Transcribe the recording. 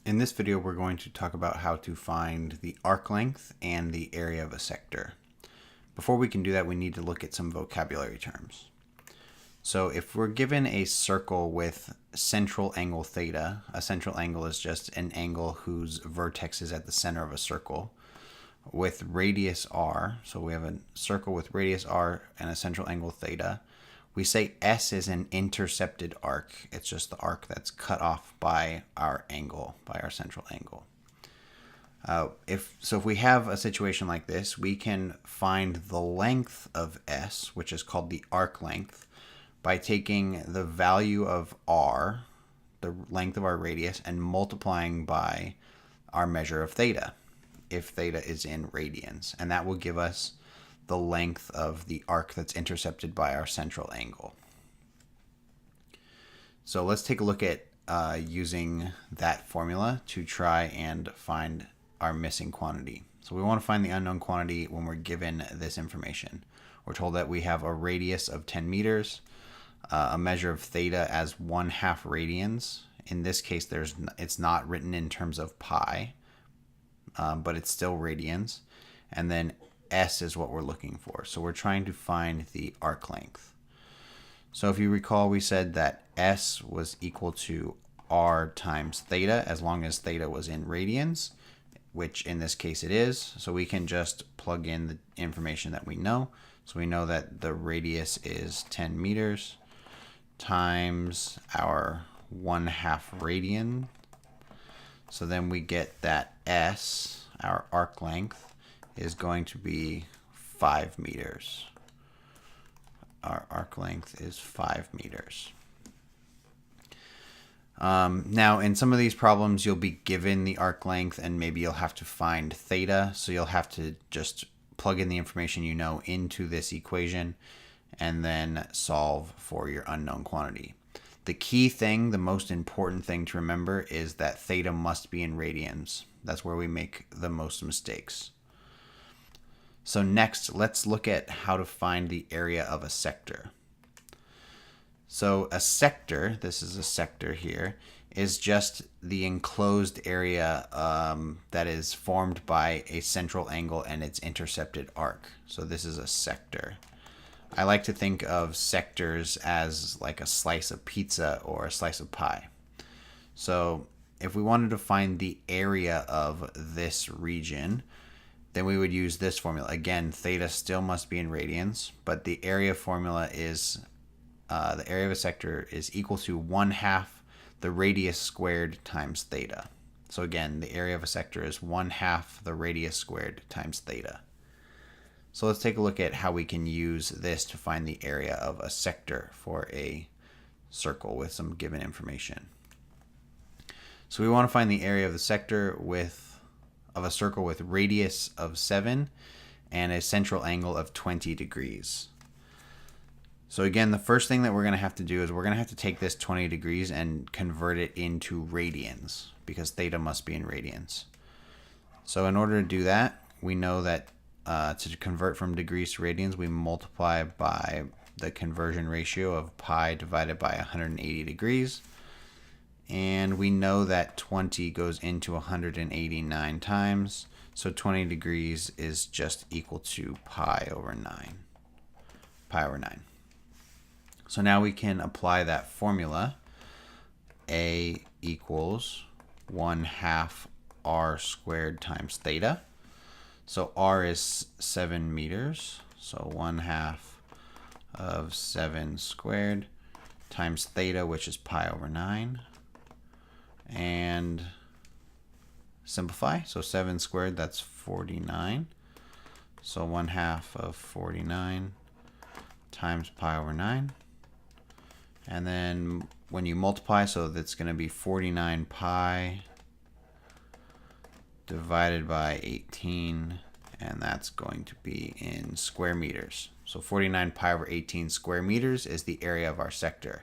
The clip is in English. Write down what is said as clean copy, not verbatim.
In this video, we're going to talk about how to find the arc length and the area of a sector. Before we can do that, we need to look at some vocabulary terms. So if we're given a circle with central angle theta, a central angle is just an angle whose vertex is at the center of a circle, with radius r, so we have a circle with radius r and a central angle theta, we say S is an intercepted arc. It's just the arc that's cut off by our angle, by our central angle. If we have a situation like this, we can find the length of S, which is called the arc length, by taking the value of r, the length of our radius, and multiplying by our measure of theta, if theta is in radians. And that will give us the length of the arc that's intercepted by our central angle. So let's take a look at using that formula to try and find our missing quantity. So we want to find the unknown quantity when we're given this information. We're told that we have a radius of 10 meters, a measure of theta as 1/2 radians. In this case, it's not written in terms of pi, but it's still radians. And then S is what we're looking for. So we're trying to find the arc length. So if you recall, we said that S was equal to R times theta as long as theta was in radians, which in this case it is. So we can just plug in the information that we know. So we know that the radius is 10 meters times our 1/2 radian. So then we get that S, our arc length, is going to be 5 meters. Our arc length is 5 meters. Now, in some of these problems, you'll be given the arc length and maybe you'll have to find theta. So you'll have to just plug in the information you know into this equation and then solve for your unknown quantity. The key thing, the most important thing to remember is that theta must be in radians. That's where we make the most mistakes. So next, let's look at how to find the area of a sector. So a sector, this is a sector here, is just the enclosed area that is formed by a central angle and its intercepted arc. So this is a sector. I like to think of sectors as like a slice of pizza or a slice of pie. So if we wanted to find the area of this region, then we would use this formula. Again, theta still must be in radians, but the area formula is, the area of a sector is equal to 1/2 the radius squared times theta. So again, the area of a sector is 1/2 the radius squared times theta. So let's take a look at how we can use this to find the area of a sector for a circle with some given information. So we want to find the area of the sector of a circle with radius of 7 and a central angle of 20 degrees. So again, the first thing that we're going to have to do is we're going to have to take this 20 degrees and convert it into radians because theta must be in radians. So in order to do that, we know that to convert from degrees to radians, we multiply by the conversion ratio of pi divided by 180 degrees. And we know that 20 goes into 189 times. So 20 degrees is just equal to pi over 9. Pi over 9. So now we can apply that formula. A equals 1/2 r squared times theta. So r is 7 meters. So 1/2 of 7 squared times theta, which is pi over 9. And simplify. So 7 squared, that's 49. So 1/2 of 49 times pi over 9. And then when you multiply, so that's going to be 49 pi divided by 18, and that's going to be in square meters. So 49 pi over 18 square meters is the area of our sector.